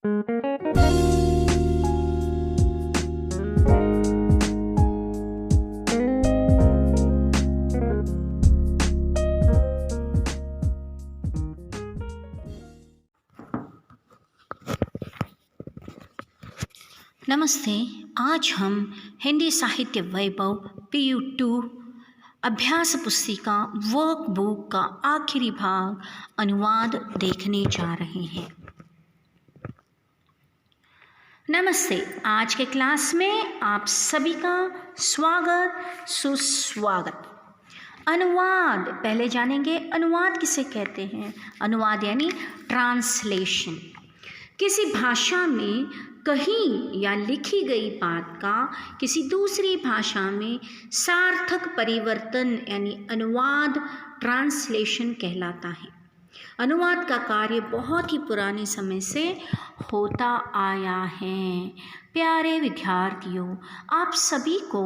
नमस्ते। आज हम हिंदी साहित्य वैभव PU2 अभ्यास पुस्तिका वर्कबुक का आखिरी भाग अनुवाद देखने जा रहे हैं। नमस्ते। आज के क्लास में आप सभी का स्वागत सुस्वागत। अनुवाद पहले जानेंगे। अनुवाद किसे कहते हैं? अनुवाद यानी ट्रांसलेशन। किसी भाषा में कही या लिखी गई बात का किसी दूसरी भाषा में सार्थक परिवर्तन यानी अनुवाद ट्रांसलेशन कहलाता है। अनुवाद का कार्य बहुत ही पुराने समय से होता आया है। प्यारे विद्यार्थियों, आप सभी को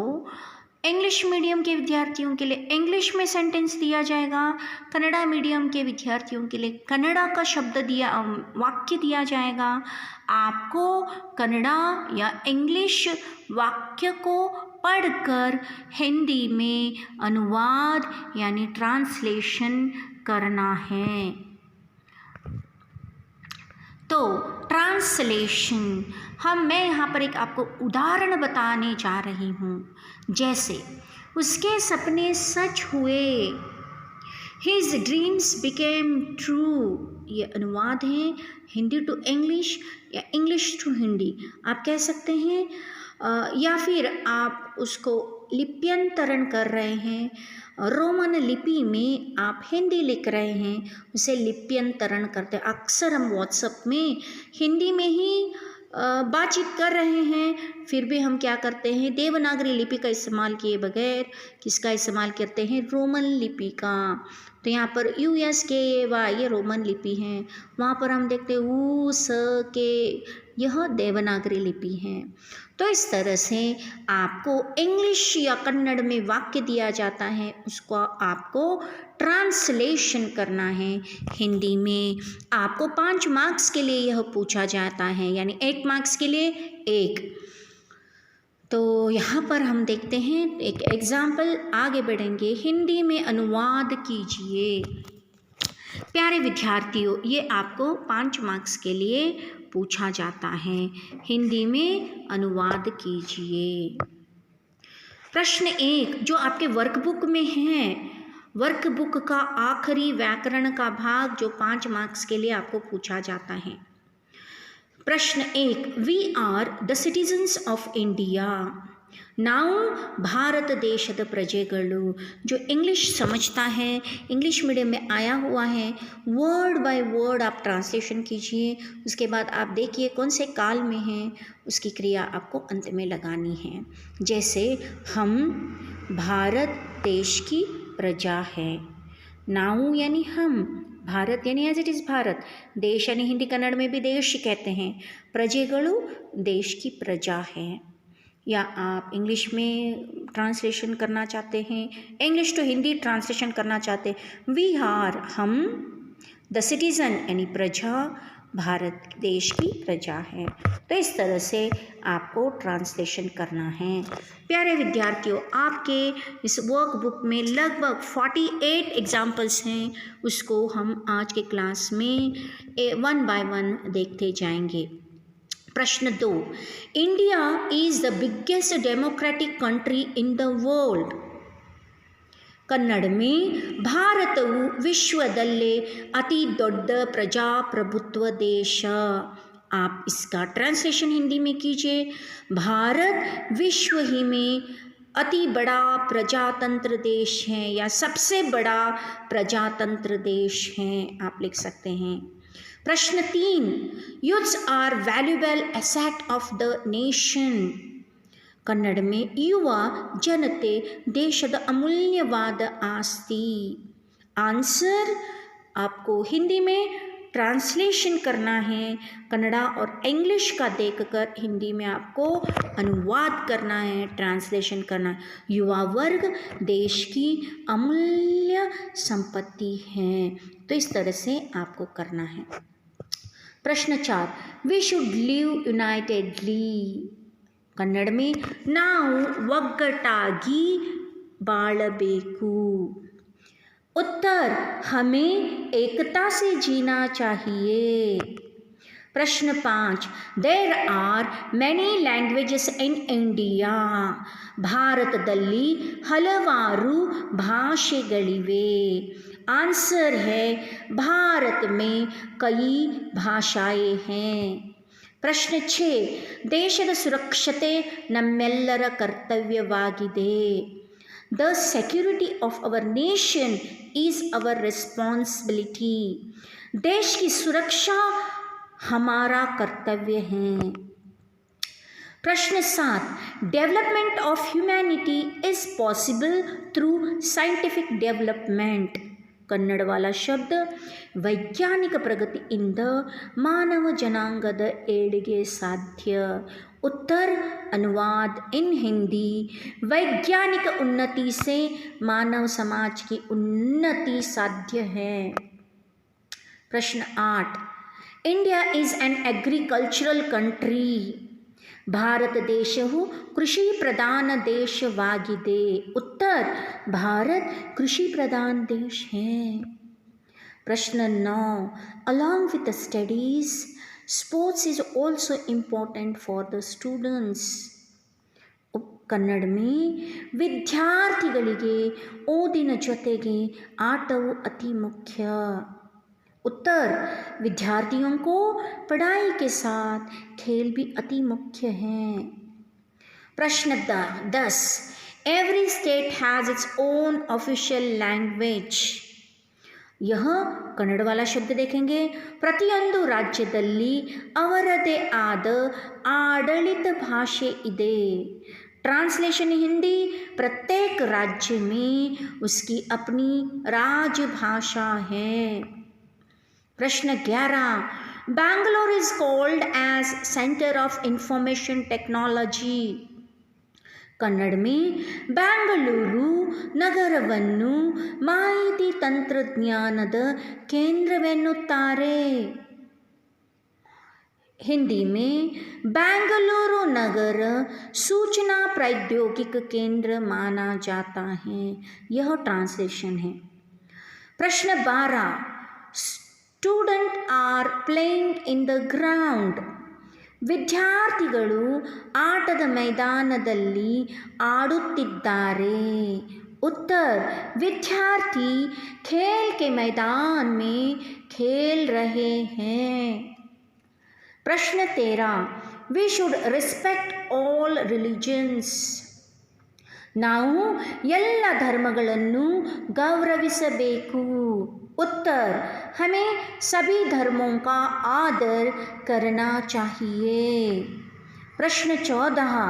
इंग्लिश मीडियम के विद्यार्थियों के लिए इंग्लिश में सेंटेंस दिया जाएगा, कन्नड़ा मीडियम के विद्यार्थियों के लिए कन्नड़ा का वाक्य दिया जाएगा। आपको कन्नड़ा या इंग्लिश वाक्य को पढ़कर हिंदी में अनुवाद यानी ट्रांसलेशन करना है। तो ट्रांसलेशन मैं यहाँ पर एक आपको उदाहरण बताने जा रही हूँ। जैसे उसके सपने सच हुए, His dreams became true। ये अनुवाद है हिंदी टू इंग्लिश या इंग्लिश टू हिंदी आप कह सकते हैं, या फिर आप उसको लिप्यंतरण कर रहे हैं, रोमन लिपि में आप हिंदी लिख रहे हैं, उसे लिप्यंतरण करते हैं। अक्सर हम व्हाट्सएप में हिंदी में ही बातचीत कर रहे हैं, फिर भी हम क्या करते हैं, देवनागरी लिपि का इस्तेमाल किए बगैर किसका इस्तेमाल करते हैं, रोमन लिपि का। तो यहाँ पर USKAY ये रोमन लिपि है, वहाँ पर हम देखते हैं USK यह देवनागरी लिपि है। तो इस तरह से आपको इंग्लिश या कन्नड़ में वाक्य दिया जाता है, उसको आपको ट्रांसलेशन करना है हिंदी में। आपको 5 मार्क्स के लिए यह पूछा जाता है, यानी 1 मार्क्स के लिए 1। तो यहाँ पर हम देखते हैं एक एग्जाम्पल, आगे बढ़ेंगे। हिंदी में अनुवाद कीजिए। प्यारे विद्यार्थियों, ये आपको 5 मार्क्स के लिए पूछा जाता है। हिंदी में अनुवाद कीजिए। प्रश्न 1 जो आपके वर्कबुक में है, वर्कबुक का आखिरी व्याकरण का भाग जो 5 मार्क्स के लिए आपको पूछा जाता है। प्रश्न 1 we are the citizens of India. ನಾವು भारत देशद प्रजेಗಳು। जो इंग्लिश समझता है, इंग्लिश मीडियम में आया हुआ है, वर्ड बाय वर्ड आप ट्रांसलेशन कीजिए। उसके बाद आप देखिए कौन से काल में है, उसकी क्रिया आपको अंत में लगानी है। जैसे हम भारत देश की प्रजा है, नाउ यानी हम, भारत यानी एज इट इज़ भारत, देश यानी हिंदी कन्नड़ में भी देश कहते हैं, प्रजेಗಳು देश की प्रजा है। या आप इंग्लिश में ट्रांसलेशन करना चाहते हैं, इंग्लिश टू हिंदी ट्रांसलेशन करना चाहते हैं, वी आर हम, द सिटीज़न यानी प्रजा, भारत देश की प्रजा है। तो इस तरह से आपको ट्रांसलेशन करना है। प्यारे विद्यार्थियों, आपके इस वर्कबुक में लगभग 48 एग्जाम्पल्स हैं, उसको हम आज के क्लास में 1 बाय 1 देखते जाएंगे। प्रश्न 2 India is the biggest democratic country in the world. Kannada में ಭಾರತವು ವಿಶ್ವದಲ್ಲೇ अति ದೊಡ್ಡ प्रजाप्रभुत्व देश। आप इसका ट्रांसलेशन हिंदी में कीजिए। भारत विश्व ही में अति बड़ा प्रजातंत्र देश है या सबसे बड़ा प्रजातंत्र देश है, आप लिख सकते हैं। प्रश्न 3 youths are valuable asset of the nation. Kannada में युवा जनते देशद अमूल्यवाद आस्ति। आंसर आपको हिंदी में ट्रांसलेशन करना है, कन्नड़ा और इंग्लिश का देखकर हिंदी में आपको अनुवाद करना है, ट्रांसलेशन करना है। युवा वर्ग देश की अमूल्य संपत्ति है। तो इस तरह से आपको करना है। प्रश्न 4, we should live unitedly. Kannada में ನಾವು ಒಗ್ಗಟ್ಟಾಗಿ ಬಾಳಬೇಕು. उत्तर, हमें एकता से जीना चाहिए. प्रश्न 5, there are many languages in India. ಭಾರತದಲ್ಲಿ ಹಲವಾರು ಭಾಷೆಗಳಿವೆ. आंसर है भारत में कई भाषाएं हैं. ಪ್ರಶ್ನೆ 6, ದೇಶದ ಸುರಕ್ಷತೆ ನಮ್ಮೆಲ್ಲರ ಕರ್ತವ್ಯವಾಗಿದೆ. The security of our nation is our responsibility. देश की सुरक्षा हमारा कर्तव्य है. प्रश्न 7, development of humanity is possible through scientific development. Kannada वाला ಶಬ್ದ ವೈಜ್ಞಾನಿಕ ಪ್ರಗತಿಯಿಂದ ಮಾನವ ಜನಾಂಗದ ಏಳಿಗೆ ಸಾಧ್ಯ. उत्तर, अनुवाद इन हिंदी, वैज्ञानिक उन्नति से मानव समाज की उन्नति साध्य है. प्रश्न 8, India is an agricultural country. Bharat ದೇಶವು ಕೃಷಿ ಪ್ರಧಾನ ದೇಶವಾಗಿದೆ. उत्तर, भारत कृषि प्रधान देश है. प्रश्न 9, along with the studies, sports is also important for the students. Kannada में ವಿದ್ಯಾರ್ಥಿಗಳಿಗೆ ಓದಿನ ಜೊತೆಗೆ ಆಟವು ಅತಿ ಮುಖ್ಯ. उत्तर, विद्यार्थियों को पढ़ाई के साथ खेल भी अति मुख्य है. प्रश्न 10, every state has its own official language. यह ಕನ್ನಡ वाला ಶಬ್ದ देखेंगे. ಪ್ರತಿಯೊಂದು ರಾಜ್ಯದಲ್ಲಿ ಅವರದೇ ಆದ ಆಡಳಿತ ಭಾಷೆ ಇದೆ. ट्रांसलेशन हिंदी, प्रत्येक राज्य में उसकी अपनी राजभाषा है. प्रश्न 11, Bangalore is called as centre of information technology. Kannada में ಬೆಂಗಳೂರು ನಗರವನ್ನು ಮಾಹಿತಿ ತಂತ್ರಜ್ಞಾನದ ಕೇಂದ್ರವೆನ್ನುತ್ತಾರೆ. हिंदी में बेंगलुरु नगर सूचना प्रौद्योगिक केंद्र माना जाता है. यह ट्रांसलेशन है. प्रश्न 12, student are playing in the ground. ವಿದ್ಯಾರ್ಥಿಗಳು ಆಟದ ಮೈದಾನದಲ್ಲಿ ಆಡುತ್ತಿದ್ದಾರೆ. उत्तर, विद्यार्थी खेल के मैदान में खेल रहे हैं. प्रश्न 13, we should respect all religions. ನಾವು ಎಲ್ಲ ಧರ್ಮಗಳನ್ನು ಗೌರವಿಸಬೇಕು. उत्तर, हमें सभी धर्मों का आदर करना चाहिए. प्रश्न 14,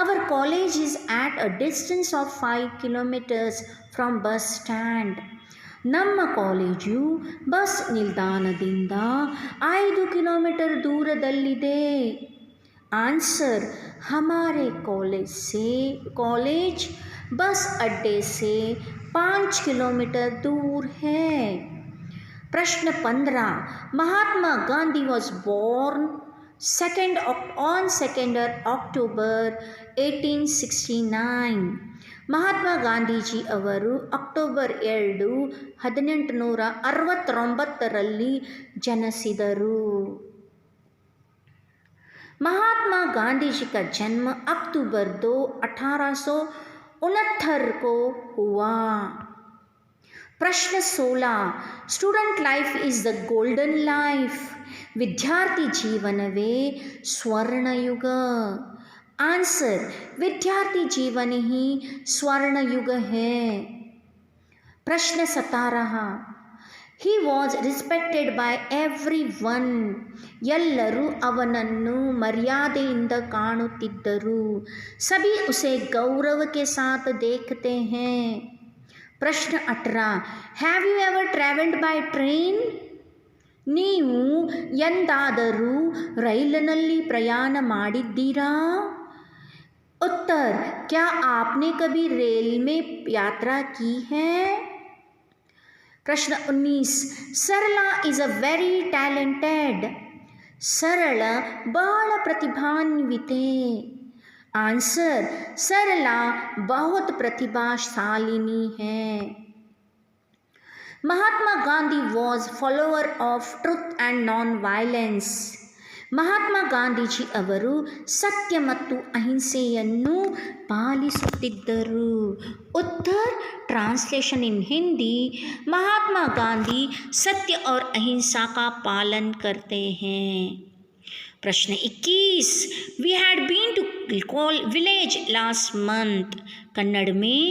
our college is at a distance of 5 kilometers from bus stand. ನಮ್ಮ ಕಾಲೇಜು ಬಸ್ ನಿಲ್ದಾಣದಿಂದ 5 ಕಿಲೋಮೀಟರ್ ದೂರದಲ್ಲಿದೆ. आंसर, हमारे कॉलेज बस अड्डे से 5 किलोमीटर दूर है. प्रश्न 15, Mahatma Gandhi was born on 2nd October 1869. Mahatma Gandhiji ಅವರು ಅಕ್ಟೋಬರ್ 2, 1869ರಲ್ಲಿ ಜನಿಸಿದರು. महात्मा गांधी जी का जन्म अक्टूबर 2, 1869 को हुआ. प्रश्न 16, student life is the golden life. विद्यार्थी जीवनवे स्वर्ण युग. आंसर, विद्यार्थी जीवन ही स्वर्ण युग है. प्रश्न 17, he was respected by everyone. ಎಲ್ಲರೂ ಅವನನ್ನು ಮರ್ಯಾದೆಯಿಂದ ಕಾಣುತ್ತಿದ್ದರು. सभी उसे गौरव के साथ देखते हैं. प्रश्न 18, have you ever traveled by train? ನೀವು ಎಂದಾದರೂ ರೈಲಿನಲ್ಲಿ ಪ್ರಯಾಣ ಮಾಡಿದ್ದೀರಾ? उत्तर, क्या आपने कभी रेल में यात्रा की है? प्रश्न 19, Sarla is a very talented. Sarala बहಳ प्रतिभान्विते। आंसर, सरला बहुत प्रतिभाशालिनी है। Mahatma Gandhi was follower of truth and non violence. Mahatma Gandhiji ಅವರು ಸತ್ಯ ಮತ್ತು ಅಹಿಂಸೆಯನ್ನು ಪಾಲಿಸುತ್ತಿದ್ದರು. ಉತ್ತರ್ ट्रांसलेशन इन हिंदी, महात्मा गांधी सत्य और अहिंसा का पालन करते हैं। प्रश्न 21, we had been to village last month. Kannada में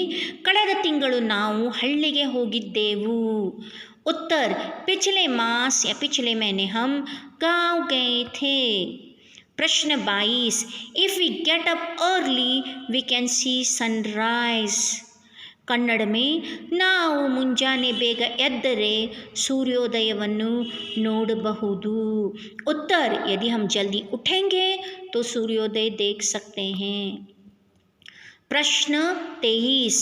ಕಳೆದ ತಿಂಗಳು ನಾವು ಹಳ್ಳಿಗೆ ಹೋಗಿದ್ದೆವು. उत्तर, पिछले मास या पिछले महीने हम गांव गए थे। प्रश्न 22, if we get up early we can see sunrise. Kannada में ನಾವು ಮುಂಜಾನೆ ಬೇಗ ಎದ್ದರೆ ಸೂರ್ಯೋದಯವನ್ನು ನೋಡಬಹುದು. उत्तर, यदि हम जल्दी उठेंगे तो सूर्योदय देख सकते हैं. प्रश्न 23,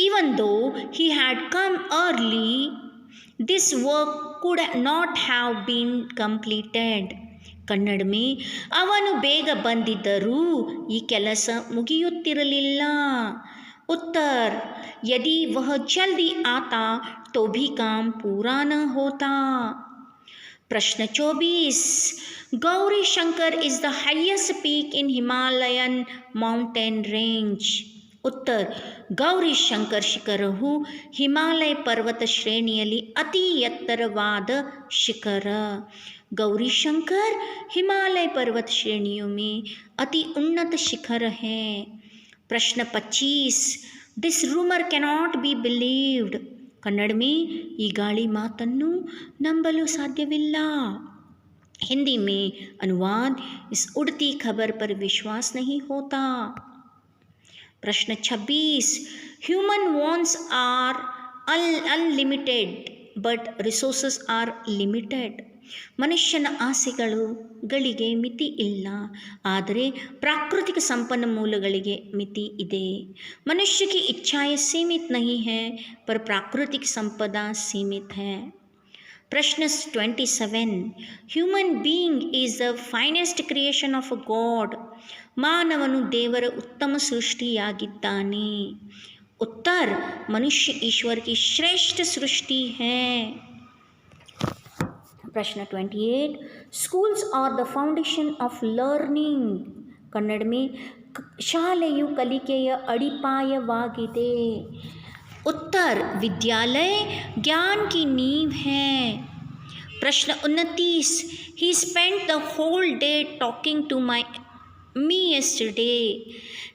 even though he had come early, this work could not have been completed. Kannada में ಅವನು ಬೇಗ ಬಂದಿದ್ದರೂ ಈ ಕೆಲಸ ಮುಗಿಯುತ್ತಿರಲಿಲ್ಲ. उत्तर, यदि वह जल्दी आता तो भी काम पूरा न होता. प्रश्न 24, Gauri Shankar is the highest peak in Himalayan mountain range. उत्तर, ಗೌರಿ ಶಂಕರ್ ಶಿಖರವು ಹಿಮಾಲಯ ಪರ್ವತ ಶ್ರೇಣಿಯಲ್ಲಿ ಅತಿ ಎತ್ತರವಾದ ಶಿಖರ. गौरी शंकर हिमालय पर्वत श्रेणियों में अति उन्नत शिखर है. प्रश्न 25, this rumour cannot be believed. Kannada में ಈ ಗಾಳಿ ಮಾತನ್ನು ನಂಬಲು ಸಾಧ್ಯವಿಲ್ಲ. हिंदी में अनुवाद, इस उड़ती खबर पर विश्वास नहीं होता. प्रश्न 26, human wants are unlimited but resources are limited. ಮನುಷ್ಯನ ಆಸೆಗಳಿಗೆ ಮಿತಿ ಇಲ್ಲ, ಆದರೆ ಪ್ರಾಕೃತಿಕ ಸಂಪನ್ಮೂಲಗಳಿಗೆ ಮಿತಿ ಇದೆ. मनुष्य की इच्छाएं सीमित नहीं है पर प्राकृतिक संपदा सीमित है. प्रश्न 27, human being is the finest creation of a God. ಮಾನವನು ದೇವರ ಉತ್ತಮ ಸೃಷ್ಟಿಯಾಗಿದ್ದಾನೆ. उत्तर, मनुष्य ईश्वर की श्रेष्ठ सृष्टि है. प्रश्न 28, schools are the foundation of learning. Kannada में ಶಾಲೆಯು ಕಲಿಕೆಯ ಅಡಿಪಾಯವಾಗಿದೆ. उत्तर, विद्यालय ज्ञान की नींव है. प्रश्न 29, he spent the whole day talking to me yesterday.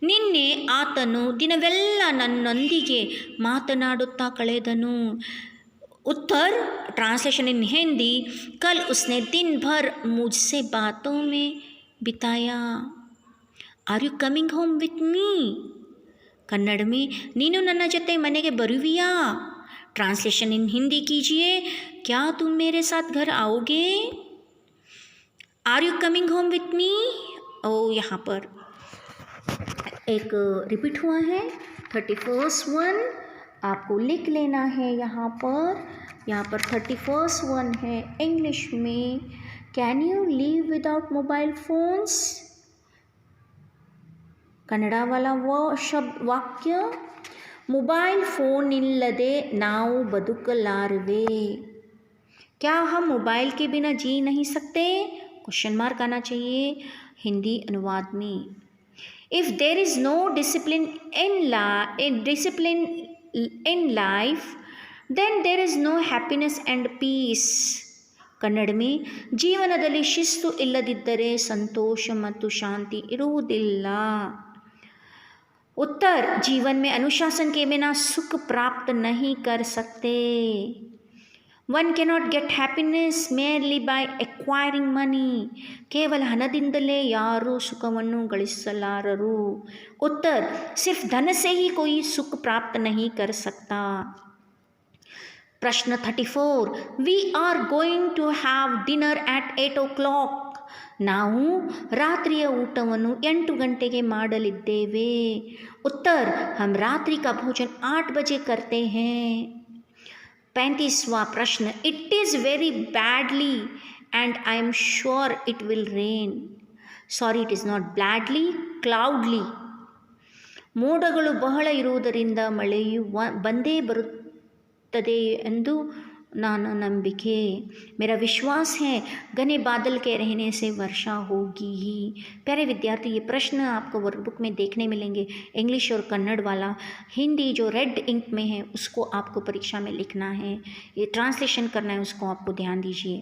ನಿನ್ನೆ ಆತನು ದಿನವೆಲ್ಲ ನನ್ನೊಂದಿಗೆ ಮಾತನಾಡುತ್ತಾ ಕಳೆದನು. उत्तर, ट्रांसलेशन इन हिंदी, कल उसने दिन भर मुझसे बातों में बिताया. Are you coming home with me. Kannada में ನೀನು ನನ್ನ ಜೊತೆ ಮನೆಗೆ ಬರುವಿಯಾ. ट्रांसलेशन इन हिंदी कीजिए, क्या तुम मेरे साथ घर आओगे. Are you coming home with me. ओ, यहाँ पर एक रिपीट हुआ है. 31st वन आपको लिख लेना है. यहाँ पर 31st वन है इंग्लिश में, can you live without mobile phones. Kannada वाला वो शब्द वाक्य, मोबाइल फ़ोन इಲ್ಲದೆ ನಾವು ಬದುಕಲಾರವೆ. क्या हम मोबाइल के बिना जी नहीं सकते. क्वेश्चन मार्क आना चाहिए हिंदी अनुवाद में. If there is no discipline in life, then there is no happiness and peace. ಕನ್ನಡ में ಜೀವನದಲ್ಲಿ ಶಿಸ್ತು ಇಲ್ಲದಿದ್ದರೆ ಸಂತೋಷ ಮತ್ತು ಶಾಂತಿ ಇರುವುದಿಲ್ಲ. उत्तर, जीवन में अनुशासन के बिना सुख प्राप्त नहीं कर सकते. One cannot get happiness merely by acquiring money. ಕೇವಲ ಹಣದಿಂದಲೇ ಯಾರೂ ಸುಖವನ್ನು ಗಳಿಸಲಾರರು. उत्तर, सिर्फ धन से ही कोई सुख प्राप्त नहीं कर सकता. प्रश्न 34, we are going to have dinner at 8 o'clock. ನಾವು ರಾತ್ರಿಯ ಊಟವನ್ನು 8 ಗಂಟೆಗೆ ಮಾಡಲಿದ್ದೇವೆ. उत्तर, हम रात्रि का भोजन 8 बजे करते हैं. 35वां प्रश्न, it is very badly and I am sure it will rain. Sorry, it is not badly, cloudly. ಮೋಡಗಳು ಬಹಳ ಇರುವುದರಿಂದ ಮಳೆಯು ಬಂದೇ ಬರುತ್ತದೆ ಎಂದು ನನ್ನ ನಂಬಿಕೆ. मेरा विश्वास है घने बादल के रहने से वर्षा होगी ही. प्यारे विद्यार्थी, ये प्रश्न आपको वर्कबुक में देखने मिलेंगे, इंग्लिश और कन्नड़ वाला. हिंदी जो रेड इंक में है उसको आपको परीक्षा में लिखना है, ये ट्रांसलेशन करना है, उसको आपको ध्यान दीजिए.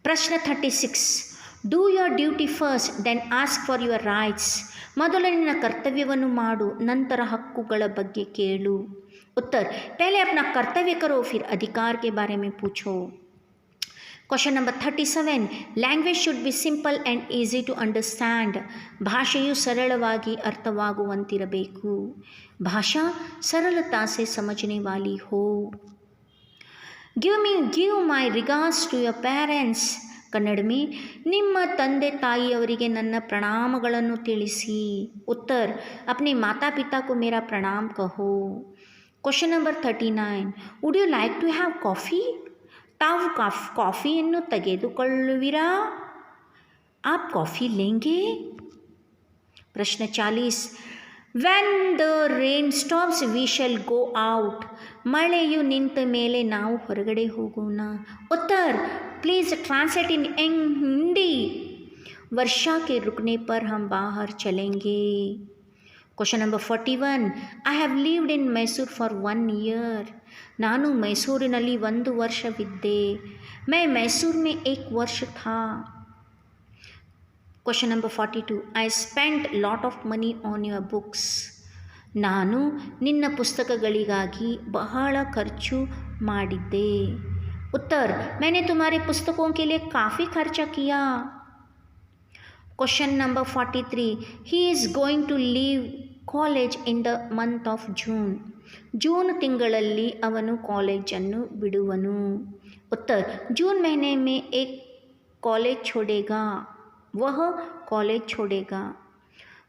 प्रश्न 36. Do your duty first then ask for your rights. ಮೊದಲು ನಿನ್ನ ಕರ್ತವ್ಯವನ್ನು ಮಾಡು, ನಂತರ ಹಕ್ಕುಗಳ ಬಗ್ಗೆ ಕೇಳು. उत्तर, पहले अपना कर्तव्य करो फिर अधिकार के बारे में पूछो. Question number 37. Language should be simple and easy to understand. ಭಾಷೆಯು ಸರಳವಾಗಿ ಅರ್ಥವಾಗುವಂತಿರಬೇಕು. ಭಾಷಾ सरलता से समझने वाली हो. Give my regards to your parents. Kannada में ನಿಮ್ಮ ತಂದೆ ತಾಯಿಯವರಿಗೆ ನನ್ನ ಪ್ರಣಾಮಗಳನ್ನು ತಿಳಿಸಿ. उत्तर, अपने माता पिता को मेरा प्रणाम कहो. Question number 39. Would you like to have coffee? ತಾವು ಕಾಫಿಯನ್ನು ತೆಗೆದುಕೊಳ್ಳುವಿರಾ? ಆಪ್ ಕಾಫಿ ಲೇಂಗೆ? ಪ್ರಶ್ನೆ 40. When the rain stops we shall go out. ಮಳೆಯು ನಿಂತ ಮೇಲೆ ನಾವು ಹೊರಗಡೆ ಹೋಗೋಣ. उत्तर, प्लीज़ ट्रांसलेट इन हिंदी. वर्षा के रुकने पर हम बाहर चलेंगे. Question number 41. I have lived in Mysore for 1 year. ನಾನು ಮೈಸೂರಿನಲ್ಲಿ 1 ವರ್ಷವಿದ್ದೆ. मैं मैसूर में 1 वर्ष था. Question number 42. I spent lot of money on your books. ನಾನು ನಿನ್ನ ಪುಸ್ತಕಗಳಿಗಾಗಿ ಬಹಳ ಖರ್ಚು ಮಾಡಿದ್ದೆ. उत्तर, मैंने तुम्हारे पुस्तकों के लिए काफ़ी खर्चा किया. Question number 43. He is going to leave college in the month of June. June ತಿಂಗಳಲ್ಲಿ ಅವನು ಕಾಲೇಜನ್ನು ಬಿಡುವನು. उत्तर, जून महीने में एक कॉलेज छोड़ेगा, वह कॉलेज छोड़ेगा.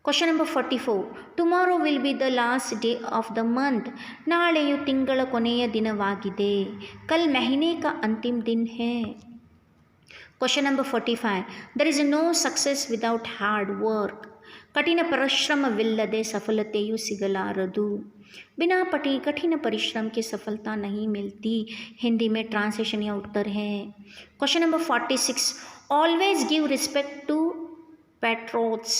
Question number 44. Tomorrow will be the last day of the month. ನಾಳೆಯು ತಿಂಗಳ ಕೊನೆಯ ದಿನವಾಗಿದೆ. ಕಲ್ ಮहीने का अंतिम दिन है. Question number 45. there is no success without hard work. कठिन परिश्रमविಲ್ಲದೆ सफलತೆಯು ಸಿಗಲಾರದು. बिना कठिन परिश्रम के सफलता नहीं मिलती. हिंदी में ट्रांसलेशन या उत्तर है. Question number 46. Always give respect to patrons.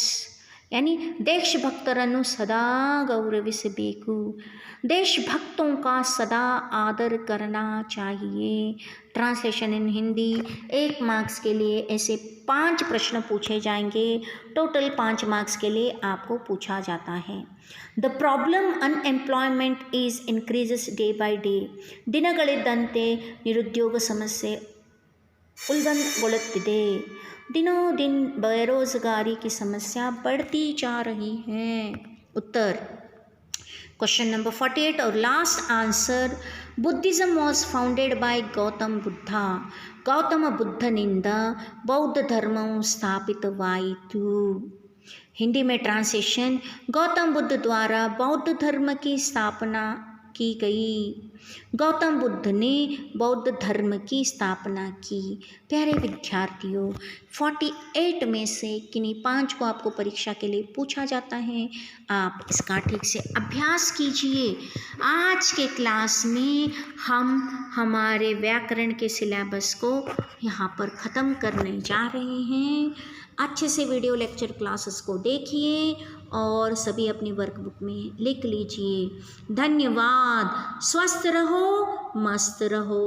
यानी देशभक्तरನ್ನು सदा गौरविसಬೇಕು. देशभक्तों का सदा आदर करना चाहिए. Translation in Hindi. 1 मार्क्स के लिए ऐसे 5 प्रश्न पूछे जाएंगे. टोटल 5 मार्क्स के लिए आपको पूछा जाता है. The problem unemployment is increases day by day. ದಿನಗಳಿದ್ದಂತೆ ನಿರುದ್ಯೋಗ ಸಮಸ್ಯೆ उल्बणಗೊಳ್ಳುತ್ತಿದೆ. दिनों दिन बेरोजगारी की समस्या बढ़ती जा रही है. उत्तर. क्वेश्चन नंबर 48 और last answer. Buddhism was founded by Gautam Buddha. Gautam बुद्धनिंದ बौद्ध धर्मವು ಸ್ಥಾಪಿತವಾಯಿತು. हिंदी में ट्रांसलेशन. गौतम बुद्ध द्वारा बौद्ध धर्म की स्थापना की गई. गौतम बुद्ध ने बौद्ध धर्म की स्थापना की. प्यारे विद्यार्थियों, 48 में से किन्हीं 5 को आपको परीक्षा के लिए पूछा जाता है. आप इसका ठीक से अभ्यास कीजिए. आज के क्लास में हम हमारे व्याकरण के सिलेबस को यहाँ पर ख़त्म करने जा रहे हैं. अच्छे से वीडियो लेक्चर क्लासेस को देखिए और सभी अपनी वर्कबुक में लिख लीजिए. धन्यवाद. स्वस्थ रहो, मस्त रहो.